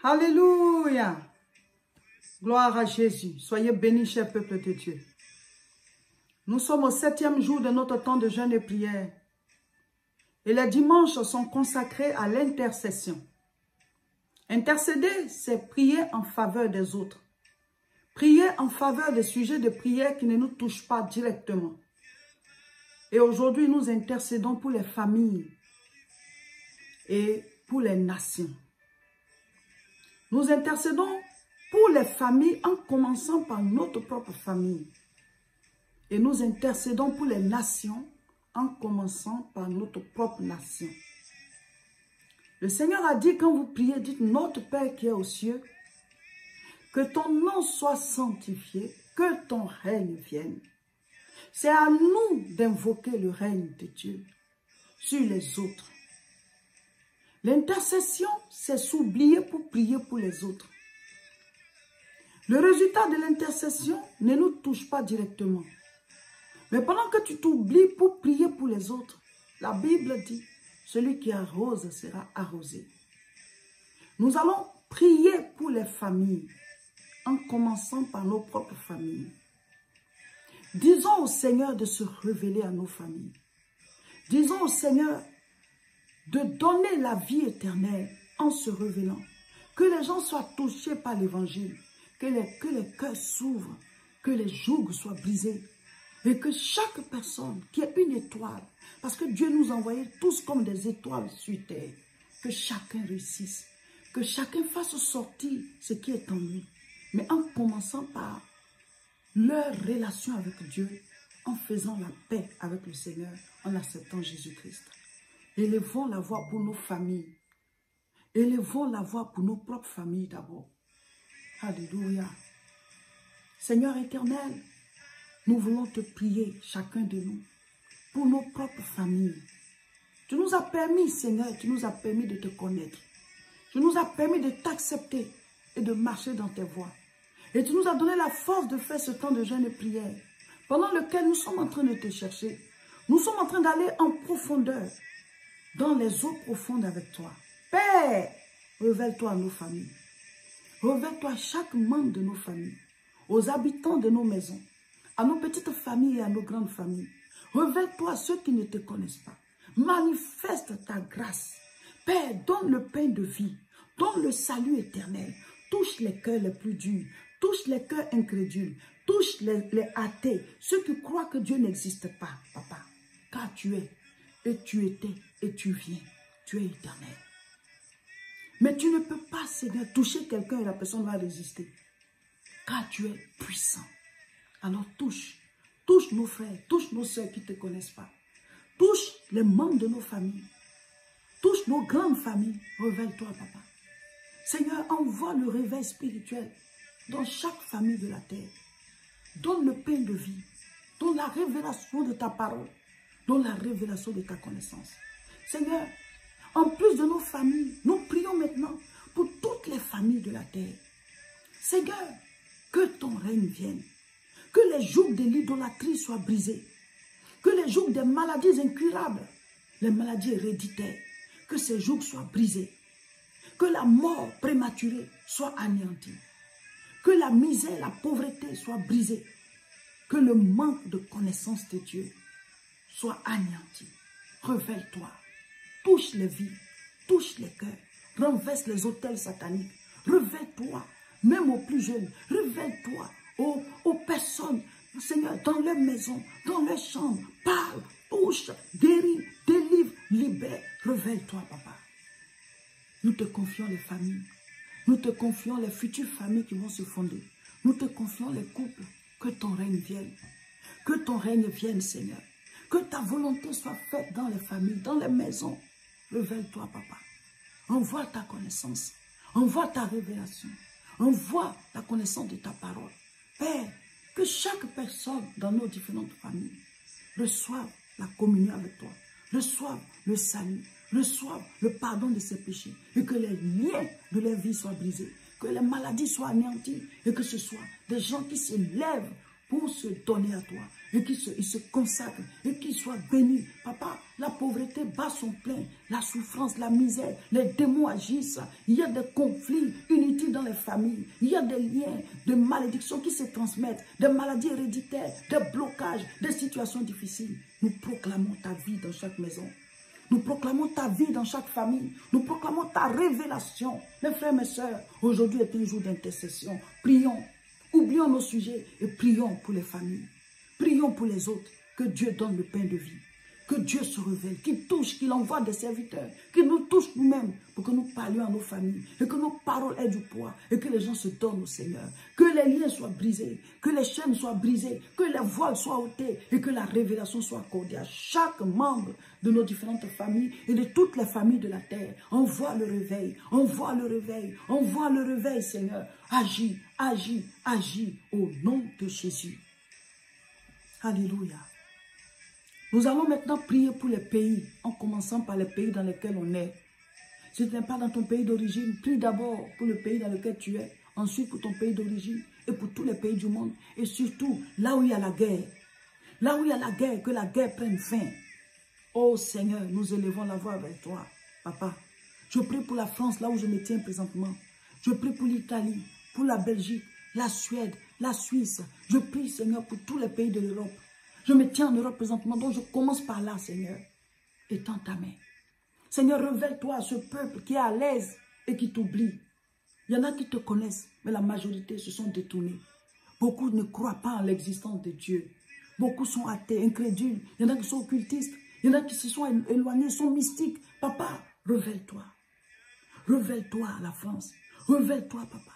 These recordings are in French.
Alléluia. Gloire à Jésus. Soyez bénis, cher peuple de Dieu. Nous sommes au 7e jour de notre temps de jeûne et prière. Et les dimanches sont consacrés à l'intercession. Intercéder, c'est prier en faveur des autres. Prier en faveur des sujets de prière qui ne nous touchent pas directement. Et aujourd'hui, nous intercédons pour les familles et pour les nations. Nous intercédons pour les familles en commençant par notre propre famille. Et nous intercédons pour les nations en commençant par notre propre nation. Le Seigneur a dit, quand vous priez, dites, notre Père qui est aux cieux, que ton nom soit sanctifié, que ton règne vienne. C'est à nous d'invoquer le règne de Dieu sur les autres. L'intercession, c'est s'oublier pour prier pour les autres. Le résultat de l'intercession ne nous touche pas directement. Mais pendant que tu t'oublies pour prier pour les autres, la Bible dit, celui qui arrose sera arrosé. Nous allons prier pour les familles, en commençant par nos propres familles. Disons au Seigneur de se révéler à nos familles. Disons au Seigneur de donner la vie éternelle en se révélant. Que les gens soient touchés par l'évangile, que les cœurs s'ouvrent, que les jougs soient brisés. Et que chaque personne qui ait une étoile, parce que Dieu nous a envoyés tous comme des étoiles sur terre, que chacun réussisse, que chacun fasse sortir ce qui est en lui, mais en commençant par leur relation avec Dieu, en faisant la paix avec le Seigneur, en acceptant Jésus-Christ. Élevons la voix pour nos familles. Élevons la voix pour nos propres familles d'abord. Alléluia. Seigneur éternel, nous voulons te prier, chacun de nous, pour nos propres familles. Tu nous as permis, Seigneur, tu nous as permis de te connaître. Tu nous as permis de t'accepter et de marcher dans tes voies. Et tu nous as donné la force de faire ce temps de jeûne et prière, pendant lequel nous sommes en train de te chercher. Nous sommes en train d'aller en profondeur, dans les eaux profondes avec toi. Père, révèle-toi à nos familles. Révèle-toi à chaque membre de nos familles, aux habitants de nos maisons, à nos petites familles et à nos grandes familles. Révèle-toi à ceux qui ne te connaissent pas. Manifeste ta grâce. Père, donne le pain de vie. Donne le salut éternel. Touche les cœurs les plus durs. Touche les cœurs incrédules. Touche les athées. Ceux qui croient que Dieu n'existe pas, papa. Car tu es, et tu étais, et tu viens. Tu es éternel. Mais tu ne peux pas, Seigneur, toucher quelqu'un et la personne va résister. Car tu es puissant. Alors touche nos frères, touche nos soeurs qui ne te connaissent pas. Touche les membres de nos familles. Touche nos grandes familles. Révèle-toi, papa. Seigneur, envoie le réveil spirituel dans chaque famille de la terre. Donne le pain de vie. Donne la révélation de ta parole. Donne la révélation de ta connaissance. Seigneur, en plus de nos familles, nous prions maintenant pour toutes les familles de la terre. Seigneur, que ton règne vienne. Que les jougs de l'idolâtrie soient brisés. Que les jougs des maladies incurables, les maladies héréditaires, que ces jougs soient brisés. Que la mort prématurée soit anéantie. Que la misère, la pauvreté soient brisées. Que le manque de connaissance de Dieu soit anéanti. Révèle-toi. Touche les vies. Touche les cœurs. Renverse les autels sataniques. Révèle-toi. Même aux plus jeunes. Révèle-toi. Aux personnes, Seigneur, dans leur maison, dans leur chambre, parle, touche, guéris, délivre, libère. Révèle-toi, papa. Nous te confions les familles. Nous te confions les futures familles qui vont se fonder. Nous te confions les couples. Que ton règne vienne. Que ton règne vienne, Seigneur. Que ta volonté soit faite dans les familles, dans les maisons. Révèle-toi, papa. Envoie ta connaissance. Envoie ta révélation. Envoie la connaissance de ta parole. Père, que chaque personne dans nos différentes familles reçoive la communion avec toi, reçoive le salut, reçoive le pardon de ses péchés et que les liens de leur vie soient brisés, que les maladies soient anéanties et que ce soit des gens qui se lèvent pour se donner à toi et qu'il se consacre et qu'il soit béni. Papa, la pauvreté bat son plein, la souffrance, la misère, les démons agissent. Il y a des conflits inutiles dans les familles. Il y a des liens de malédiction qui se transmettent, des maladies héréditaires, des blocages, des situations difficiles. Nous proclamons ta vie dans chaque maison. Nous proclamons ta vie dans chaque famille. Nous proclamons ta révélation. Mes frères, mes sœurs, aujourd'hui est un jour d'intercession. Prions. Oublions nos sujets et prions pour les familles. Prions pour les autres. Que Dieu donne le pain de vie. Que Dieu se révèle, qu'il touche, qu'il envoie des serviteurs, qu'il nous touche nous-mêmes pour que nous parlions à nos familles et que nos paroles aient du poids et que les gens se donnent au Seigneur. Que les liens soient brisés, que les chaînes soient brisées, que les voiles soient ôtés et que la révélation soit accordée à chaque membre de nos différentes familles et de toutes les familles de la terre. Envoie le réveil, envoie le réveil, envoie le réveil, Seigneur. Agis, agis, agis au nom de Jésus. Alléluia. Nous allons maintenant prier pour les pays, en commençant par les pays dans lesquels on est. Si tu n'es pas dans ton pays d'origine, prie d'abord pour le pays dans lequel tu es, ensuite pour ton pays d'origine et pour tous les pays du monde. Et surtout, là où il y a la guerre, là où il y a la guerre, que la guerre prenne fin. Oh Seigneur, nous élevons la voix avec toi, Papa. Je prie pour la France, là où je me tiens présentement. Je prie pour l'Italie, pour la Belgique, la Suède, la Suisse. Je prie, Seigneur, pour tous les pays de l'Europe. Je me tiens en Europe présentement, donc je commence par là, Seigneur. Étends ta main. Seigneur, révèle-toi à ce peuple qui est à l'aise et qui t'oublie. Il y en a qui te connaissent, mais la majorité se sont détournés. Beaucoup ne croient pas en l'existence de Dieu. Beaucoup sont athées, incrédules. Il y en a qui sont occultistes. Il y en a qui se sont éloignés, sont mystiques. Papa, révèle-toi. Révèle-toi à la France. Révèle-toi, Papa.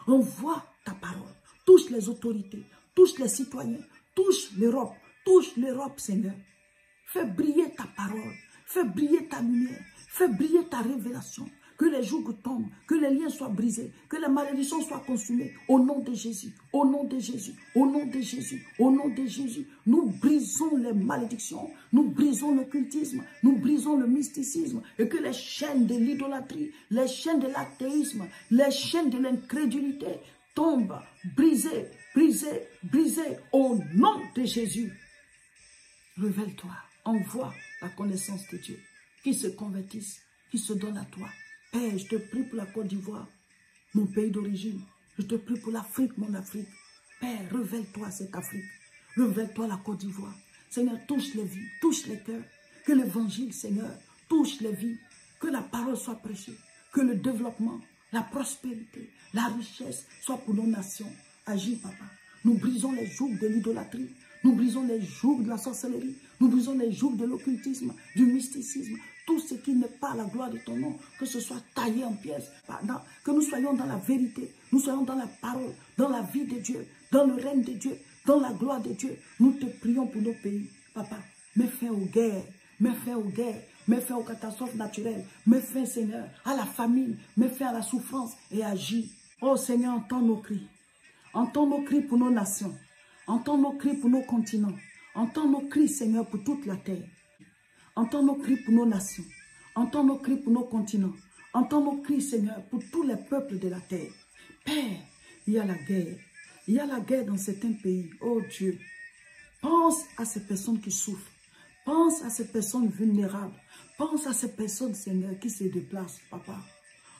Envoie ta parole. Touche les autorités. Touche les citoyens. Touche l'Europe. Touche l'Europe, Seigneur. Fais briller ta parole. Fais briller ta lumière. Fais briller ta révélation. Que les jours tombent. Que les liens soient brisés. Que les malédictions soient consumées. Au nom de Jésus. Au nom de Jésus. Au nom de Jésus. Au nom de Jésus. Nous brisons les malédictions. Nous brisons l'occultisme. Nous brisons le mysticisme. Et que les chaînes de l'idolâtrie, les chaînes de l'athéisme, les chaînes de l'incrédulité tombent. Brisées, brisées, brisées. Au nom de Jésus. Révèle-toi, envoie la connaissance de Dieu, qui se convertissent, qui se donnent à toi. Père, je te prie pour la Côte d'Ivoire, mon pays d'origine. Je te prie pour l'Afrique, mon Afrique. Père, révèle-toi cette Afrique. Révèle-toi la Côte d'Ivoire. Seigneur, touche les vies, touche les cœurs. Que l'évangile, Seigneur, touche les vies. Que la parole soit prêchée. Que le développement, la prospérité, la richesse soit pour nos nations. Agis, Papa. Nous brisons les jougs de l'idolâtrie. Nous brisons les jougs de la sorcellerie. Nous brisons les jougs de l'occultisme, du mysticisme. Tout ce qui n'est pas la gloire de ton nom, que ce soit taillé en pièces. Que nous soyons dans la vérité. Nous soyons dans la parole, dans la vie de Dieu, dans le règne de Dieu, dans la gloire de Dieu. Nous te prions pour nos pays. Papa, mets fin aux guerres. Mets fin aux guerres. Mets fin aux catastrophes naturelles. Mets fin, Seigneur, à la famine. Mets fin à la souffrance et agis. Oh Seigneur, entends nos cris. Entends nos cris pour nos nations. Entends nos cris pour nos continents. Entends nos cris, Seigneur, pour toute la terre. Entends nos cris pour nos nations. Entends nos cris pour nos continents. Entends nos cris, Seigneur, pour tous les peuples de la terre. Père, il y a la guerre. Il y a la guerre dans certains pays. Oh Dieu, pense à ces personnes qui souffrent. Pense à ces personnes vulnérables. Pense à ces personnes, Seigneur, qui se déplacent, Papa.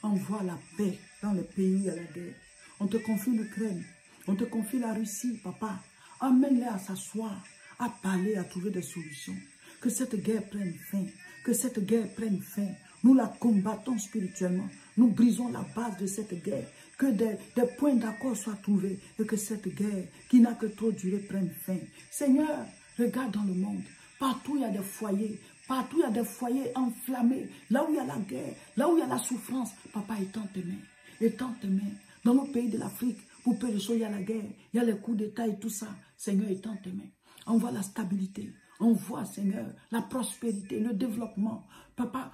Envoie la paix dans les pays où il y a la guerre. On te confie l'Ukraine. On te confie la Russie, Papa. Amène-les à s'asseoir, à parler, à trouver des solutions. Que cette guerre prenne fin. Que cette guerre prenne fin. Nous la combattons spirituellement. Nous brisons la base de cette guerre. Que des points d'accord soient trouvés. Et que cette guerre, qui n'a que trop duré, prenne fin. Seigneur, regarde dans le monde. Partout il y a des foyers. Partout il y a des foyers enflammés. Là où il y a la guerre. Là où il y a la souffrance. Papa, étends tes mains. Étends tes mains. Dans nos pays de l'Afrique, pour peu de choses, il y a la guerre, il y a les coups d'État et tout ça. Seigneur, étends tes mains. Envoie la stabilité. Envoie, Seigneur, la prospérité, le développement. Papa,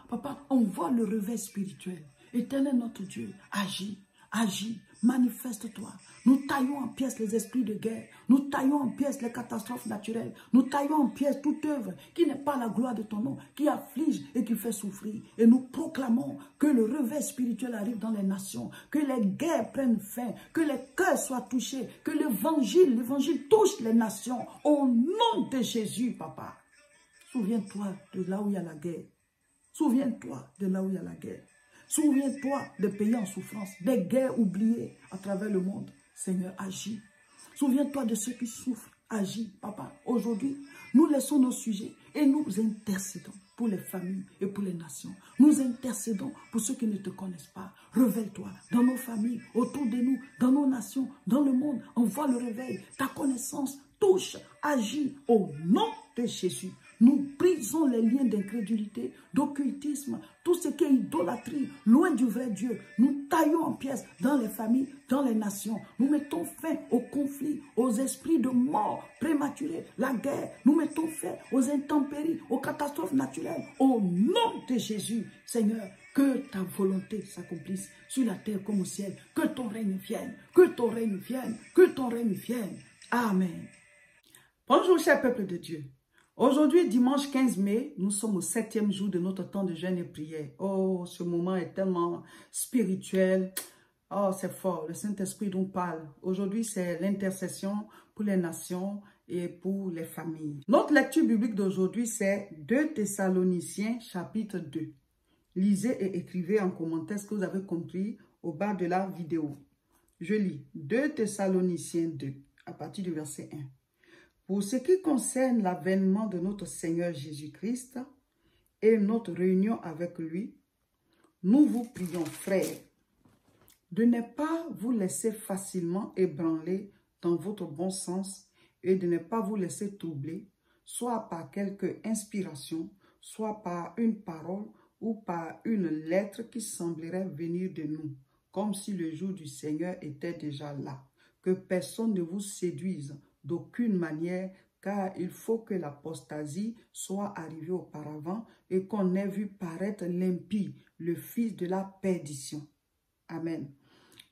envoie le réveil spirituel. Éternel notre Dieu, agis, agis, manifeste-toi. Nous taillons en pièces les esprits de guerre. Nous taillons en pièces les catastrophes naturelles. Nous taillons en pièces toute œuvre qui n'est pas la gloire de ton nom, qui afflige et qui fait souffrir. Et nous proclamons que le réveil spirituel arrive dans les nations, que les guerres prennent fin, que les cœurs soient touchés, que l'évangile touche les nations. Au nom de Jésus, papa. Souviens-toi de là où il y a la guerre. Souviens-toi de là où il y a la guerre. Souviens-toi des pays en souffrance, des guerres oubliées à travers le monde. Seigneur, agis. Souviens-toi de ceux qui souffrent. Agis, papa. Aujourd'hui, nous laissons nos sujets et nous intercédons pour les familles et pour les nations. Nous intercédons pour ceux qui ne te connaissent pas. Révèle-toi dans nos familles, autour de nous, dans nos nations, dans le monde. Envoie le réveil. Ta connaissance touche, agis au nom de Jésus. Nous brisons les liens d'incrédulité, d'occultisme, tout ce qui est idolâtrie, loin du vrai Dieu. Nous taillons en pièces dans les familles, dans les nations. Nous mettons fin aux conflits, aux esprits de mort prématurés, la guerre. Nous mettons fin aux intempéries, aux catastrophes naturelles. Au nom de Jésus, Seigneur, que ta volonté s'accomplisse sur la terre comme au ciel. Que ton règne vienne, que ton règne vienne, que ton règne vienne. Amen. Bonjour, cher peuple de Dieu. Aujourd'hui, dimanche 15 mai, nous sommes au 7e jour de notre temps de jeûne et prière. Oh, ce moment est tellement spirituel. Oh, c'est fort. Le Saint-Esprit nous parle. Aujourd'hui, c'est l'intercession pour les nations et pour les familles. Notre lecture biblique d'aujourd'hui, c'est 2 Thessaloniciens, chapitre 2. Lisez et écrivez en commentaire ce que vous avez compris au bas de la vidéo. Je lis 2 Thessaloniciens 2, à partir du verset 1. Pour ce qui concerne l'avènement de notre Seigneur Jésus-Christ et notre réunion avec lui, nous vous prions, frères, de ne pas vous laisser facilement ébranler dans votre bon sens et de ne pas vous laisser troubler, soit par quelque inspiration, soit par une parole ou par une lettre qui semblerait venir de nous, comme si le jour du Seigneur était déjà là. Que personne ne vous séduise d'aucune manière, car il faut que l'apostasie soit arrivée auparavant et qu'on ait vu paraître l'impie, le fils de la perdition. Amen.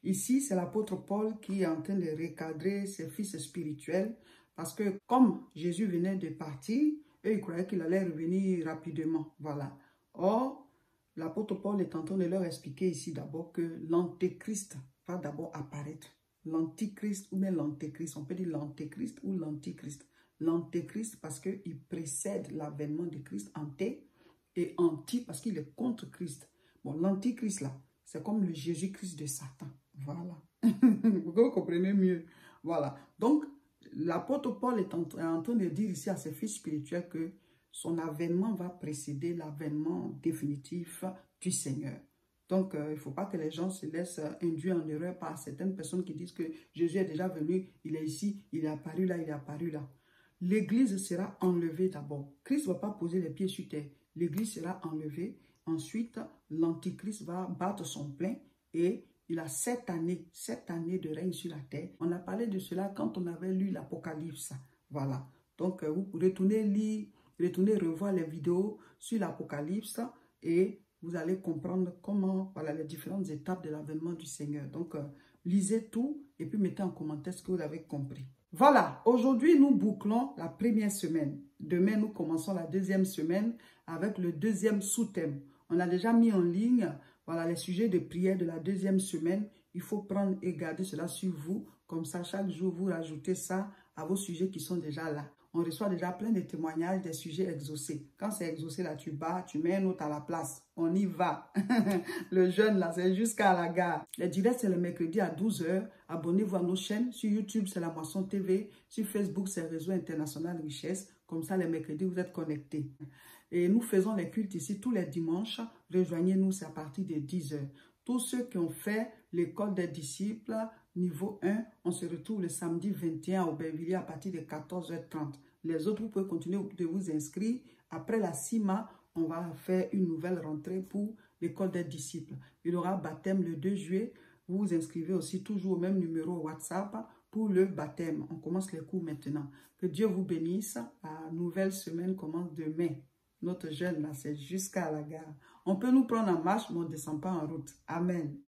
Ici, c'est l'apôtre Paul qui est en train de recadrer ses fils spirituels, parce que comme Jésus venait de partir, eux, ils croyaient qu'il allait revenir rapidement. Voilà. Or, l'apôtre Paul est en train de leur expliquer ici d'abord que l'antéchrist va d'abord apparaître. L'antichrist ou bien l'antéchrist, on peut dire l'antéchrist ou l'antichrist. L'antéchrist parce qu'il précède l'avènement de Christ, anté, et anti parce qu'il est contre Christ. Bon, l'antichrist là, c'est comme le Jésus-Christ de Satan. Voilà. Vous comprenez mieux. Voilà. Donc, l'apôtre Paul est en train de dire ici à ses fils spirituels que son avènement va précéder l'avènement définitif du Seigneur. Donc, il ne faut pas que les gens se laissent induire en erreur par certaines personnes qui disent que Jésus est déjà venu, il est ici, il est apparu là, il est apparu là. L'Église sera enlevée d'abord. Christ ne va pas poser les pieds sur terre. L'Église sera enlevée. Ensuite, l'Antichrist va battre son plein et il a 7 années de règne sur la terre. On a parlé de cela quand on avait lu l'Apocalypse. Voilà. Donc, vous retournez lire, retournez revoir les vidéos sur l'Apocalypse et vous allez comprendre comment, voilà, les différentes étapes de l'avènement du Seigneur. Donc, lisez tout et puis mettez en commentaire ce que vous avez compris. Voilà, aujourd'hui, nous bouclons la première semaine. Demain, nous commençons la deuxième semaine avec le deuxième sous-thème. On a déjà mis en ligne, voilà, les sujets de prière de la deuxième semaine. Il faut prendre et garder cela sur vous. Comme ça, chaque jour, vous rajoutez ça à vos sujets qui sont déjà là. On reçoit déjà plein de témoignages des sujets exaucés. Quand c'est exaucé, là, tu bats, tu mets un autre à la place. On y va. Le jeûne, là, c'est jusqu'à la gare. Les directs, c'est le mercredi à 12 h. Abonnez-vous à nos chaînes. Sur YouTube, c'est La Moisson TV. Sur Facebook, c'est Réseau International Richesse. Comme ça, les mercredis, vous êtes connectés. Et nous faisons les cultes ici tous les dimanches. Rejoignez-nous, c'est à partir de 10 h. Tous ceux qui ont fait l'école des disciples, niveau 1, on se retrouve le samedi 21 au Aubervilliers à partir de 14 h 30. Les autres, vous pouvez continuer de vous inscrire. Après la CIMA, on va faire une nouvelle rentrée pour l'école des disciples. Il y aura baptême le 2 juillet. Vous vous inscrivez aussi toujours au même numéro WhatsApp pour le baptême. On commence les cours maintenant. Que Dieu vous bénisse. La nouvelle semaine commence demain. Notre jeûne, là, c'est jusqu'à la gare. On peut nous prendre en marche, mais on ne descend pas en route. Amen.